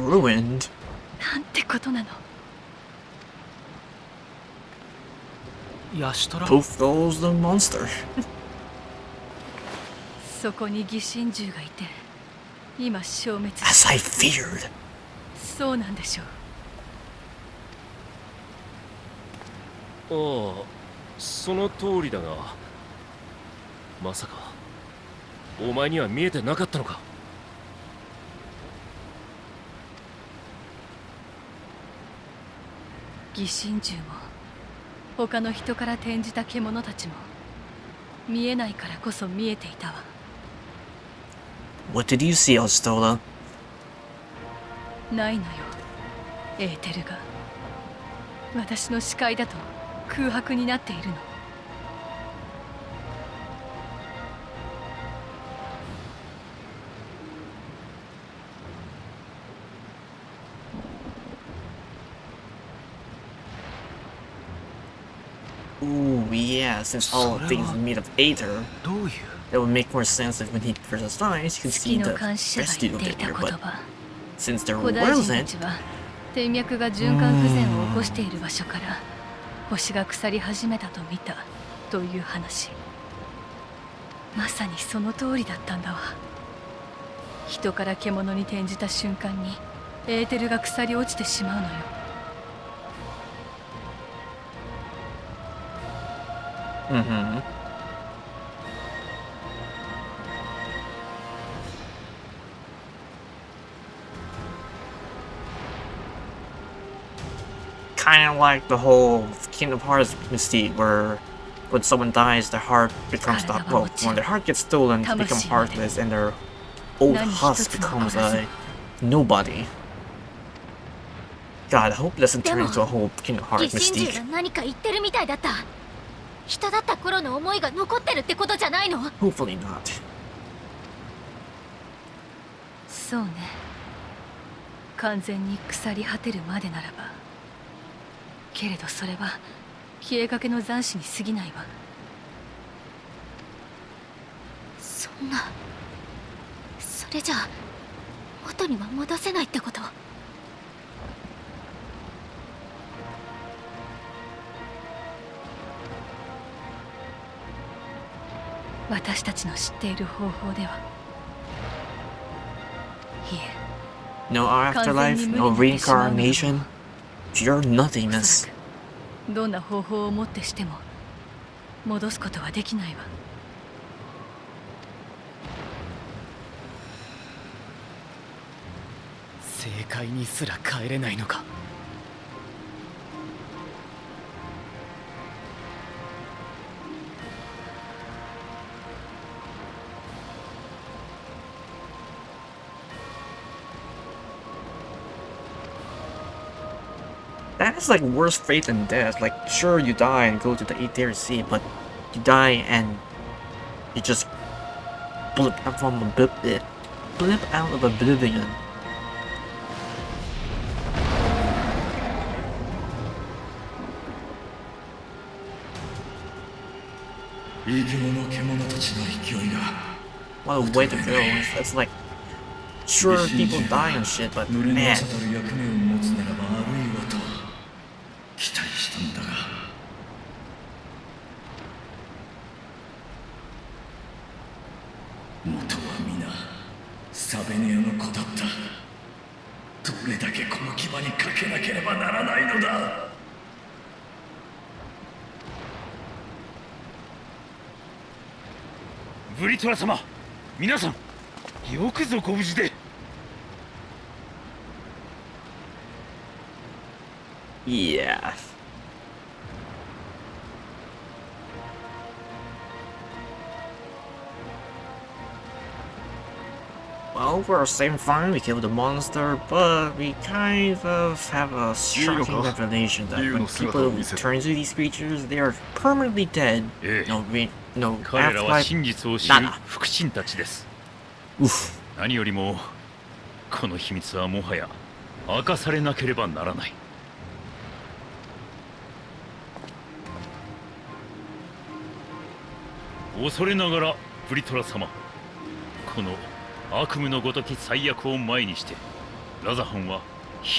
ruined. なんてことなの。Poof goes the monster. そこに疑心獣がいて、今消滅。As I feared. そうなんでしょう。ああ、その通りだが、まさかお前には見えてなかったのか。疑心獣も他の人から転じた獣たちも見えないからこそ見えていたわ。What did you see, Alstola? ないのよ、エーテルが。私の視界だと空白になっているの。Ooh, yeah, since all things are made of aether, that would make more sense if when he first dies, you can see the residue of the aether, but since there 古代人た wasn't, ちは天脈が循環不全を起こしている場所から星が腐り始めたと見たという話。まさにその通りだったんだわ。人から獣に転じた瞬間にエーテルが腐り落ちてしまうのよ。Mm-hmm. Kind of like the whole Kingdom Hearts mystique, where when someone dies, their heart becomes when their heart gets stolen, they become heartless, and their old husk becomes a nobody. God, I hope it doesn't turn into a whole Kingdom Hearts mystique. 人だった頃の思いが残ってるってことじゃないの？ Hopefully not. そうね。完全に腐り果てるまでならば。けれどそれは消えかけの残滓に過ぎないわ。そんな、それじゃあ元には戻せないってこと？私たちの知っている方法では。いえ。No afterlife, no reincarnation, pure nothingness. どんな方法をもってしても戻すことはできないわ。正解にすら帰れないのか。That is like worse fate than death. Like, sure, you die and go to the Aether Sea, but you die and you just blip out of oblivion. What a way to go. It's like, sure, people die and shit, but man. 期待したんだが、元は皆サベネアの子だった。どれだけこの牙にかけなければならないのだ。ブリトラ様、皆さんよくぞご無事で。Yeah. Well, we're staying fine, we killed the monster, but we kind of have a shocking revelation that when people turn into these creatures, they are permanently dead. No 彼らは afterlife, 真実を知る nada. 腹心たちです。 Oof. 何よりもこの秘密はもはや明かされなければならない。恐れながらブリトラ様、この悪夢のごとき最悪を前にしてラザハンは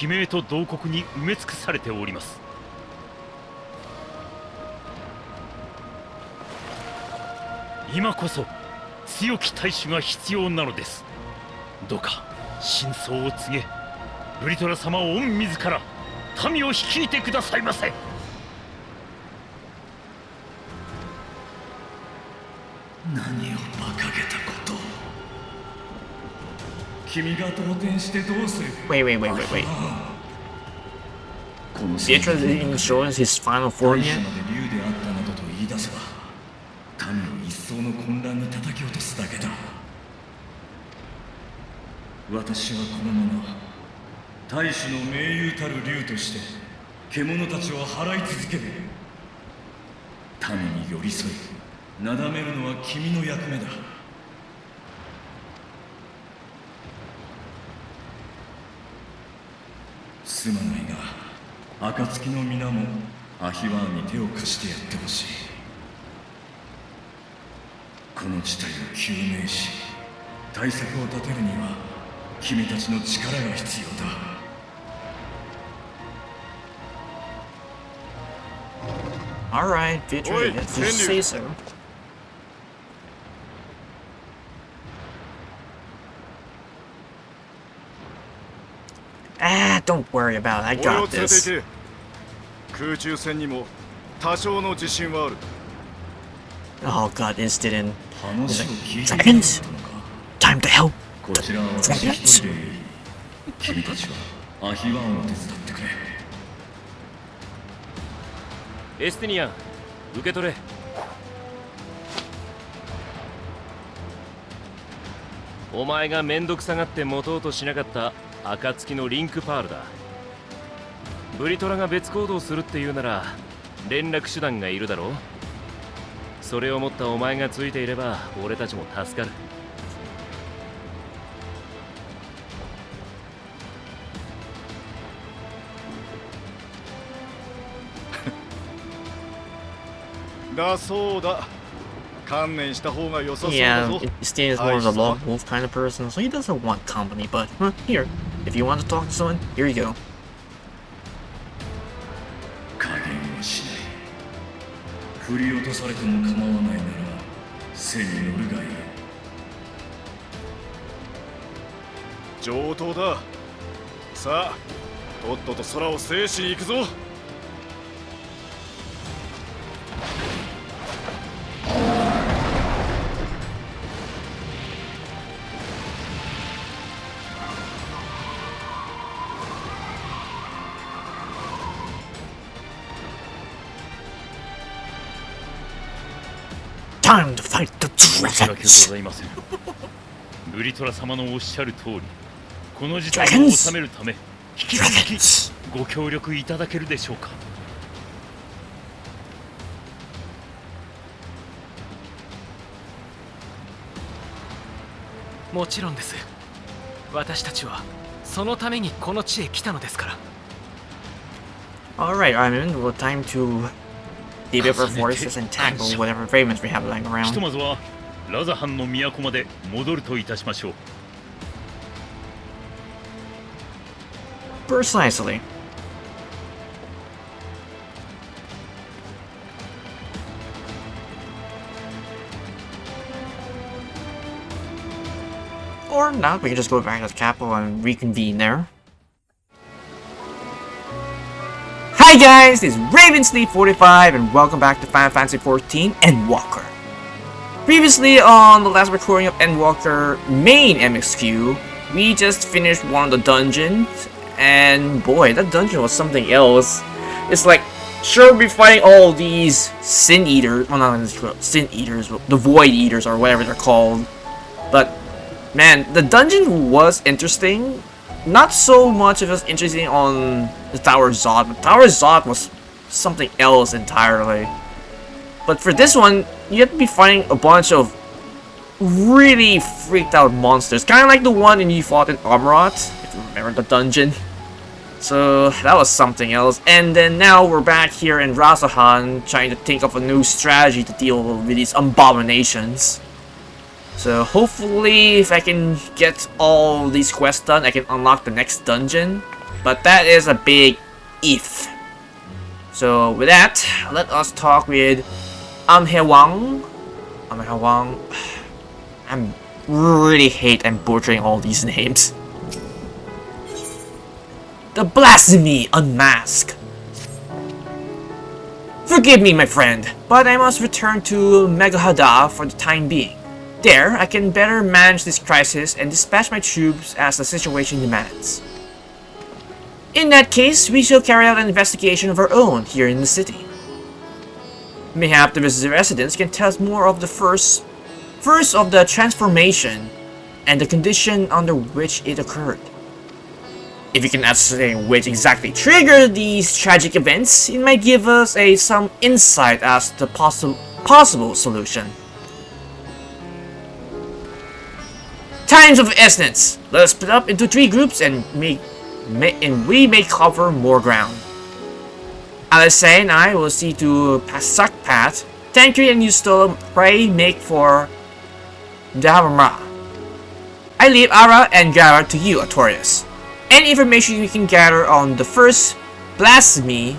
悲鳴と慟哭に埋め尽くされております。今こそ強き大主が必要なのです。どうか真相を告げ、ブリトラ様を御自ら民を率いてくださいませ。何を馬鹿げたことを。君が動転してどうする。 Wait. この Beatrice didn't show us his final 大 form 使 yet? まで竜であったなどと言い出せば民を一層の混乱に叩き落とすだけだ。私はこのまま大使の盟友たる竜として獣たちを払い続ける。民に寄り添いなだめるのは君の役目だ。すまないが暁の皆もアヒワーンに手を貸してやってほしい。この事態を究明し対策を立てるには君たちの力が必要だ。Alright, Beatrice, let's just say so. Don't worry about it, I got this. 空中戦にも多少の自信はある。 Oh god, this didn't. 話を聞いて Dragons! いるのか。 Time to help! こちらは私一人でいい。君たちはアヒワーンを手伝ってくれ。エスティニアン、受け取れ。お前がめんどくさがって持とうとしなかった暁のリンクパールだ。ブリトラが別行動するっていうなら連絡手段がいるだろう。それを持ったお前がついていれば俺たちも助かる。だそうだ。観念した方が良さそうだ Yeah, ぞ。 Stan is more of a lone wolf kind of person, so he doesn't want company, but here, if you want to talk to someone, here you go. 加減はしない。振り落とされても構わないなら背に乗るがいい。上等だ。さあ、とっとと空を制しに行くぞ。Time to fight the 申し訳ご dragons! ざいません。ブリトラ様のおっしゃる通り、この事態を収めるため引き続き Dragons! ご協力いただけるでしょうか。もちろんです。私たちはそのためにこの地へ来たのですから。 Alright, Armin, well, time to deep up our forces and tackle whatever ravens we have lying ひと around. まずはラザハンの都まで戻るといたしましょう。 Precisely. Or not, we can just go back to the capital and reconvene there. Hi guys, this is Ravensleep45 and welcome back to Final Fantasy XIV Endwalker. Previously on the last recording of Endwalker main MSQ, we just finished one of the dungeons, and boy, that dungeon was something else. It's like, sure we'll be fighting all these Sin Eaters, well not Sin Eaters, the Void Eaters or whatever they're called, but man, the dungeon was interesting. Not so much of us interesting on the Tower Zod, but Tower Zod was something else entirely. But for this one, you have to be fighting a bunch of really freaked out monsters. Kind of like the one you fought in Amrat, if you remember the dungeon. So that was something else. And then now we're back here in Rasahan, trying to think of a new strategy to deal with these abominations. So hopefully if I can get all these quests done, I can unlock the next dungeon. But that is a big if. So with that, let us talk with Amhewang. Amhewang. I really hate I'm butchering all these names. The Blasphemy Unmasked. Forgive me, my friend, but I must return to Meghada for the time being. There, I can better manage this crisis and dispatch my troops as the situation demands. In that case, we shall carry out an investigation of our own here in the city. Mayhap the residents can tell us more of the first of the transformation and the condition under which it occurred. If you can ascertain which exactly triggered these tragic events, it might give us some insight as to the possible solution. Times of essence. Let us split up into 3 groups and we may cover more ground. Alessay and I will see to Pasakpat. Tancred and Yusto pray make for Dahamra. I leave Ara and Gara to you, Artorias. Any information we can gather on the first blasphemy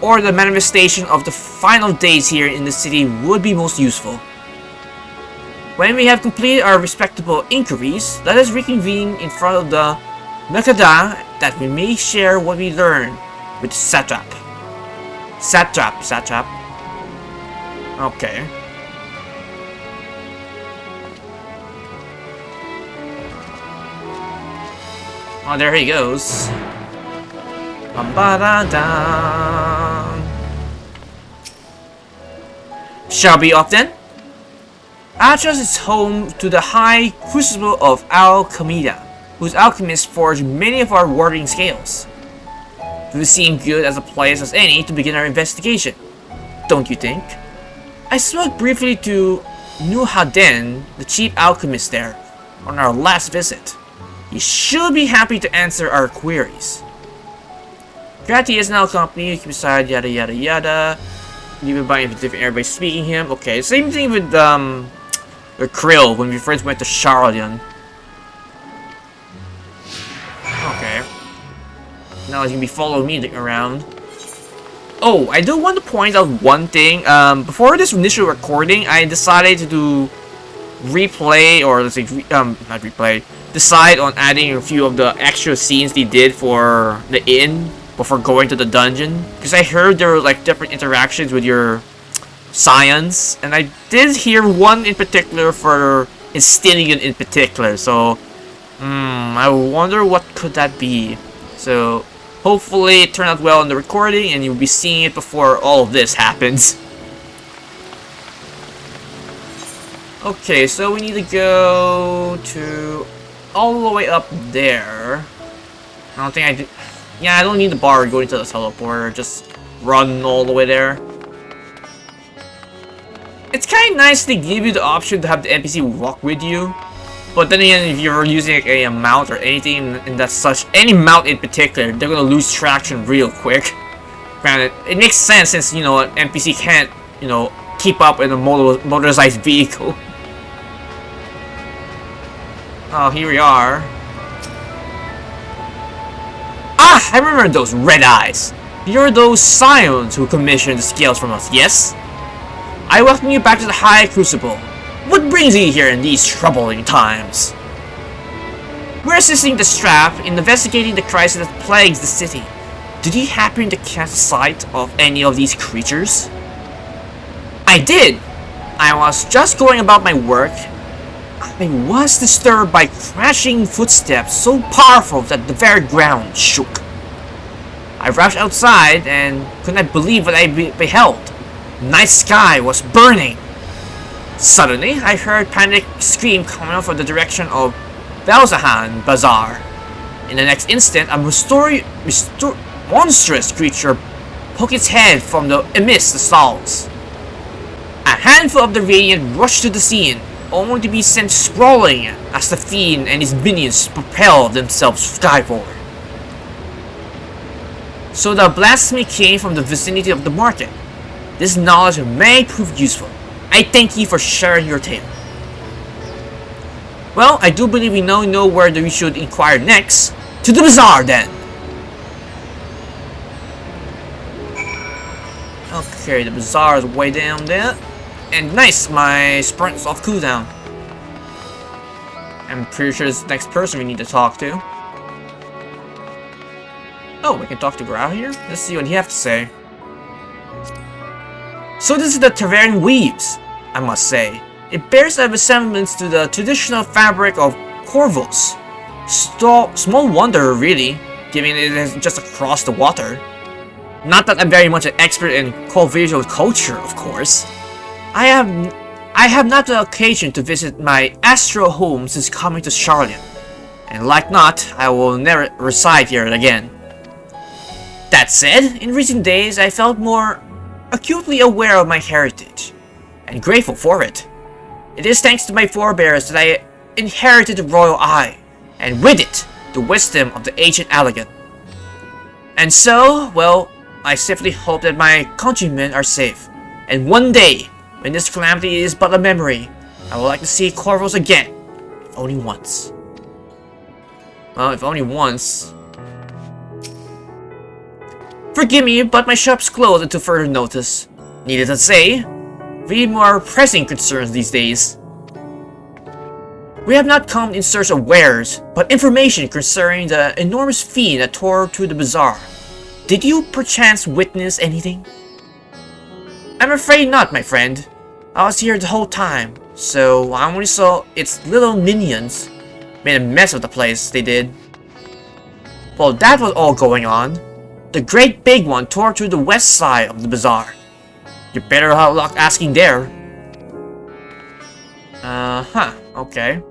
or the manifestation of the final days here in the city would be most useful. When we have completed our respectable inquiries, let us reconvene in front of the Meghada that we may share what we learn with Satrap. Satrap. Okay. Oh, there he goes. Shall we off then? Atlas is home to the high crucible of Alchemida, whose alchemists forge many of our warding scales. It would seem good as a place as any to begin our investigation, don't you think? I spoke briefly to Nuhaden, the chief alchemist there, on our last visit. He should be happy to answer our queries. Grati is now accompanied beside yada yada yada. Even by everybody speaking him. Okay, same thing with Krill when we first went to Charlatan. Okay. Now he's gonna be following me around. Oh, I do want to point out one thing. Before this initial recording, I decided to do replay, or let's say not replay, decide on adding a few of the extra scenes they did for the inn before going to the dungeon, because I heard there were like different interactions with your Scions, and I did hear one in particular for Estinian in particular, so I wonder what could that be. So hopefully it turned out well in the recording and you'll be seeing it before all of this happens. Okay, so we need to go to all the way up there. I don't think I did. Yeah, I don't need the bar going to the teleporter. Just run all the way there. It's kind of nice they give you the option to have the NPC walk with you. But then again, if you're using like a mount or anything in that such, any mount in particular, they're gonna lose traction real quick. Granted, it makes sense since, you know, an NPC can't, you know, keep up in a motorized vehicle. Oh, here we are. Ah, I remember those red eyes. You're those Scions who commissioned the scales from us, yes? I welcome you back to the High Crucible. What brings you here in these troubling times? We're assisting the Strap in investigating the crisis that plagues the city. Did you happen to catch sight of any of these creatures? I did! I was just going about my work. I was disturbed by crashing footsteps so powerful that the very ground shook. I rushed outside and could not believe what I beheld. The night sky was burning. Suddenly, I heard panic scream coming from the direction of Belzahan Bazaar. In the next instant, a monstrous creature poked its head from amidst the stalls. A handful of the Radiant rushed to the scene, only to be sent sprawling as the fiend and his minions propelled themselves skyward. So the blasphemy came from the vicinity of the market. This knowledge may prove useful. I thank you for sharing your tale. Well, I do believe we now know where we should inquire next. To the bazaar, then! Okay, the bazaar is way down there. And nice, my sprint's off cooldown. I'm pretty sure it's the next person we need to talk to. Oh, we can talk to Grau here? Let's see what he has to say. So this is the Tavern Weaves, I must say. It bears a resemblance to the traditional fabric of Corvus. Small wonder, really, given it is just across the water. Not that I'm very much an expert in Corvisual culture, of course. I have not the occasion to visit my astral home since coming to Charlotte, and like not, I will never reside here again. That said, in recent days I felt more acutely aware of my heritage, and grateful for it. It is thanks to my forebears that I inherited the royal eye, and with it, the wisdom of the ancient elegant. And so, well, I simply hope that my countrymen are safe, and one day, when this calamity is but a memory, I would like to see Corvus again, if only once. Well, if only once. Forgive me, but my shop's closed until further notice. Needless to say, we have more pressing concerns these days. We have not come in search of wares, but information concerning the enormous fiend that tore through the bazaar. Did you perchance witness anything? I'm afraid not, my friend. I was here the whole time, so I only saw its little minions. Made a mess of the place, they did. While that was all going on, the great big one tore through the west side of the bazaar. You better have luck asking there. Okay.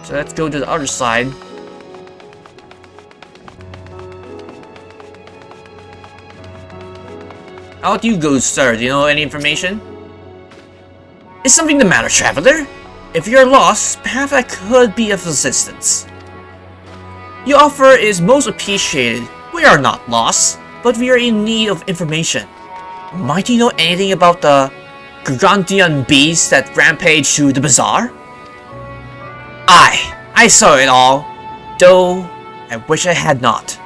So let's go to the other side. Out you go, sir. Do you know any information? Is something the matter, traveler? If you're lost, perhaps I could be of assistance. Your offer is most appreciated. We are not lost, but we are in need of information. Might you know anything about the gargantuan beast that rampaged through the bazaar? I saw it all, though I wish I had not.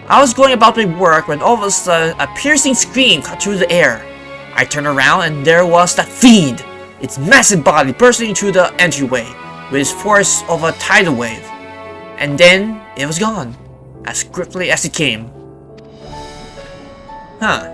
I was going about my work when all of a sudden a piercing scream cut through the air. I turned around and there was that fiend, its massive body bursting through the entryway with its force of a tidal wave. And then it was gone, as quickly as it came. Huh.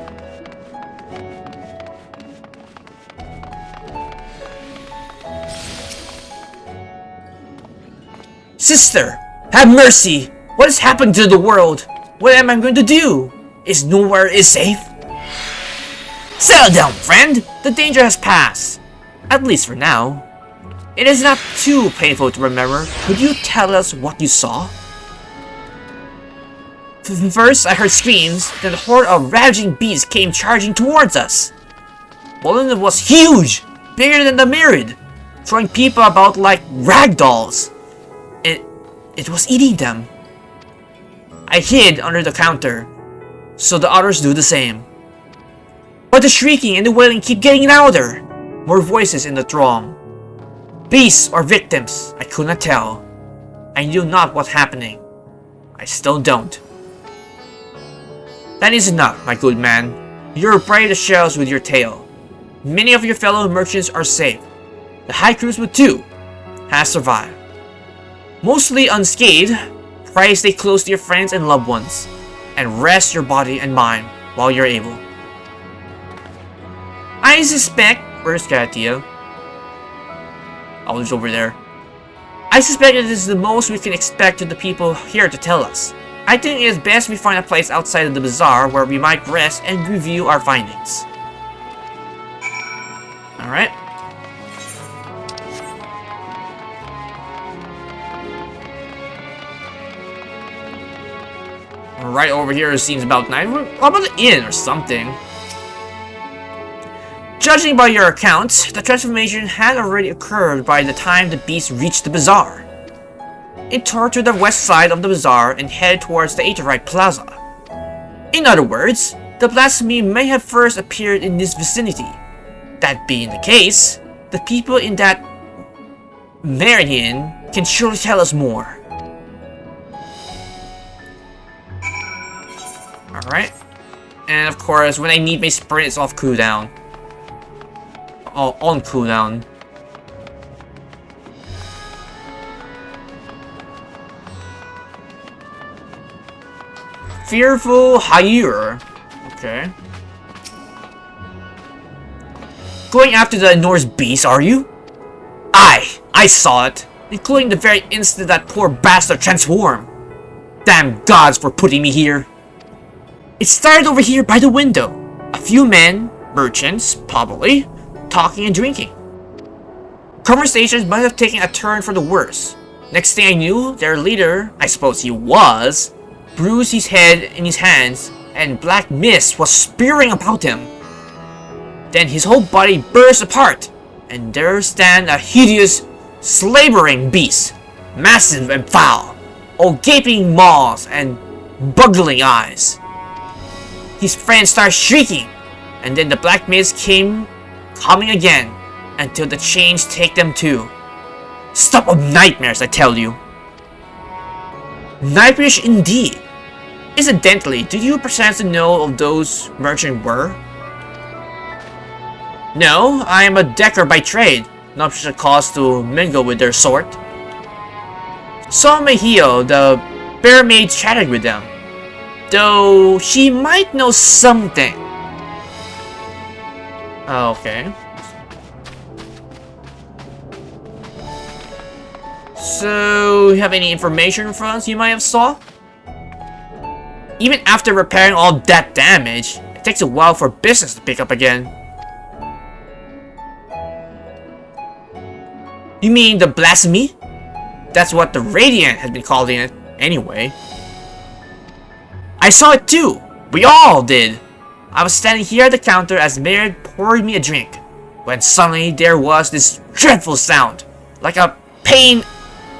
Sister, have mercy! What has happened to the world? What am I going to do? Is nowhere safe? Settle down, friend! The danger has passed. At least for now. It is not too painful to remember. Could you tell us what you saw? First, I heard screams, then a horde of ravaging beasts came charging towards us. One of them was huge, bigger than the myriad, throwing people about like rag dolls. It was eating them. I hid under the counter, so the others do the same. But the shrieking and the wailing keep getting louder. More voices in the throng. Beasts or victims, I could not tell. I knew not what's happening. I still don't. That is enough, my good man. You're afraid the shells with your tale. Many of your fellow merchants are safe. The high crewsman too has survived. Mostly unscathed. Pray stay close to your friends and loved ones, and rest your body and mind while you're able. I suspect... Where's Katia? Oh, it's over there. I suspect it is the most we can expect to the people here to tell us. I think it is best we find a place outside of the bazaar where we might rest and review our findings. Alright. Right over here it seems about night. How about the inn or something? Judging by your accounts, the transformation had already occurred by the time the beast reached the bazaar. It tore to the west side of the bazaar and headed towards the Aetheryte Plaza. In other words, the blasphemy may have first appeared in this vicinity. That being the case, The people in that Meridian can surely tell us more. Alright. And of course, when I need my sprint, it's off cooldown. Oh, on cooldown. Fearful Hire. Okay. Going after the Norse beast, are you? I saw it, including the very instant that poor bastard transformed. Damn gods for putting me here. It started over here by the window. A few men, merchants, probably, talking and drinking. Conversations might have taken a turn for the worse. Next thing I knew, their leader, I suppose he was, bruised his head in his hands, and black mist was spearing about him. Then his whole body burst apart, and there stand a hideous, slavering beast, massive and foul, all gaping maws and buggling eyes. His friends started shrieking, and then the black mist came coming again, until the chains take them too. Stop of nightmares, I tell you. Nightmarish indeed. Incidentally, did you perchance know of those merchants were? No, I am a decker by trade, not such a cause to mingle with their sort. Saw Mejio, the bear maid, chatted with them, though she might know something. Okay. So, you have any information for us you might have saw? Even after repairing all that damage, it takes a while for business to pick up again. You mean the blasphemy? That's what the Radiant has been calling it, anyway. I saw it too! We all did! I was standing here at the counter as Myriad poured me a drink, when suddenly there was this dreadful sound, like a pain,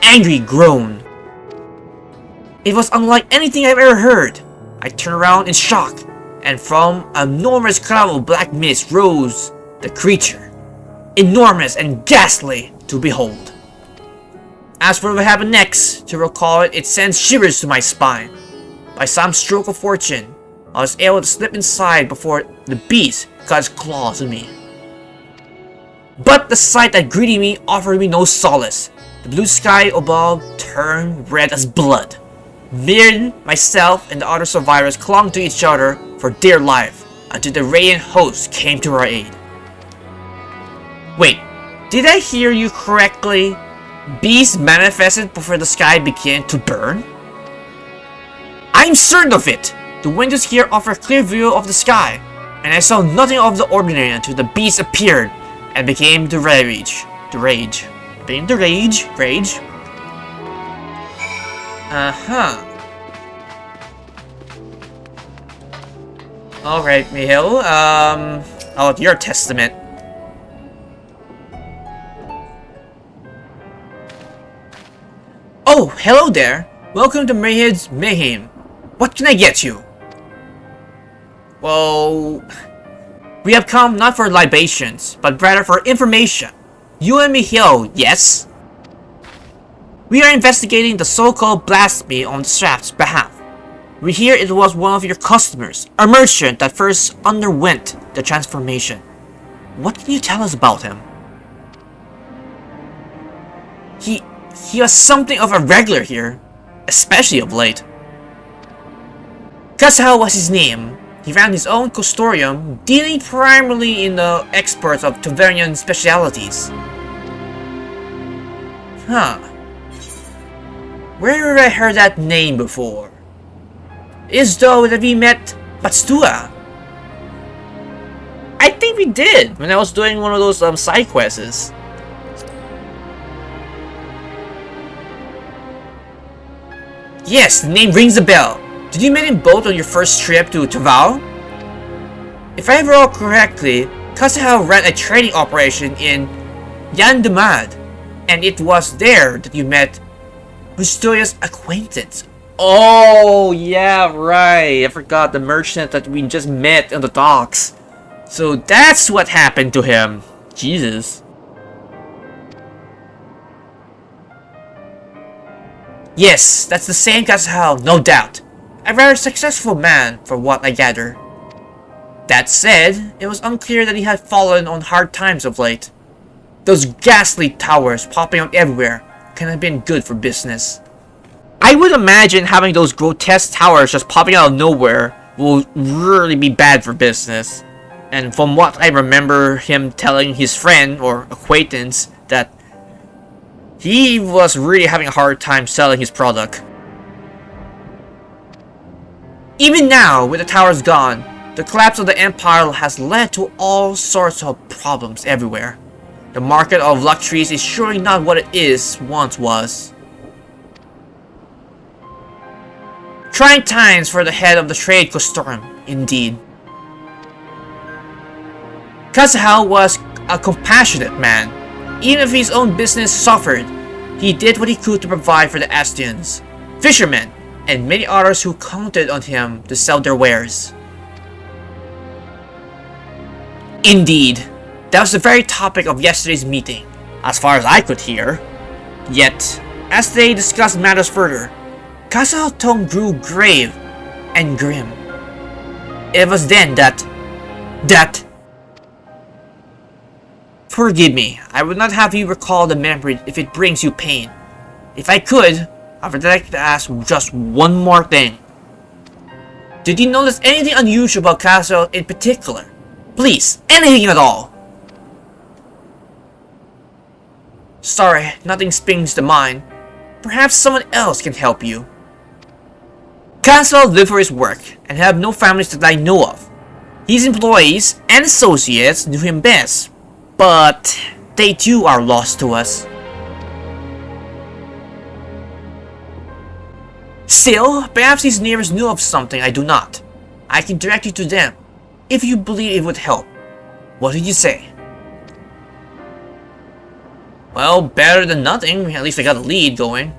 angry groan. It was unlike anything I've ever heard. I turned around in shock, and from an enormous cloud of black mist rose the creature, enormous and ghastly to behold. As for what happened next, to recall it, it sends shivers to my spine. By some stroke of fortune, I was able to slip inside before the beast got its claws on me. But the sight that greeted me offered me no solace. The blue sky above turned red as blood. Myriad, myself, and the other survivors clung to each other for dear life until the Radiant host came to our aid. Wait, did I hear you correctly? Beasts manifested before the sky began to burn? I'm certain of it! The windows here offer a clear view of the sky, and I saw nothing of the ordinary until the beast appeared and became the ravage. Being the rage. Uh-huh. Alright, Mihail, how about your testament? Oh, hello there! Welcome to Myriad's Mayhem. What can I get you? Well, we have come not for libations, but rather for information. You and Mihail, yes? We are investigating the so-called blasphemy on the Shaft's behalf. We hear it was one of your customers, a merchant that first underwent the transformation. What can you tell us about him? He was something of a regular here, especially of late. Khalzahl was his name. He ran his own custodium, dealing primarily in the exports of Tavernian specialities. Huh. Where have I heard that name before? Is though that we met Batstua. I think we did when I was doing one of those side quests. Yes, the name rings a bell. Did you meet him both on your first trip to Taval? If I recall correctly, Khalzahl ran a trading operation in Yandamad, and it was there that you met Bustoya's acquaintance. Oh, yeah, right. I forgot the merchant that we just met on the docks. So that's what happened to him. Jesus. Yes, that's the same Khalzahl, no doubt. A very successful man, for what I gather. That said, it was unclear that he had fallen on hard times of late. Those ghastly towers popping up everywhere can have been good for business. I would imagine having those grotesque towers just popping out of nowhere will really be bad for business. And from what I remember him telling his friend or acquaintance that he was really having a hard time selling his product. Even now, with the towers gone, the collapse of the empire has led to all sorts of problems everywhere. The market of luxuries is surely not what it once was. Trying times for the head of the trade Kostorum, indeed. Khalzahl was a compassionate man. Even if his own business suffered, he did what he could to provide for the Scions, fishermen, and many others who counted on him to sell their wares. Indeed, that was the very topic of yesterday's meeting, as far as I could hear. Yet, as they discussed matters further, Khalzal's tone grew grave and grim. It was then that... Forgive me, I would not have you recall the memory if it brings you pain. If I could, I would like to ask just one more thing. Did you notice anything unusual about Khalzahl in particular? Please, anything at all. Sorry, nothing springs to mind. Perhaps someone else can help you. Khalzahl lived for his work and had no families that I know of. His employees and associates knew him best, but they too are lost to us. Still, perhaps his neighbors knew of something I do not. I can direct you to them, if you believe it would help. What did you say? Well, better than nothing. At least I got a lead going.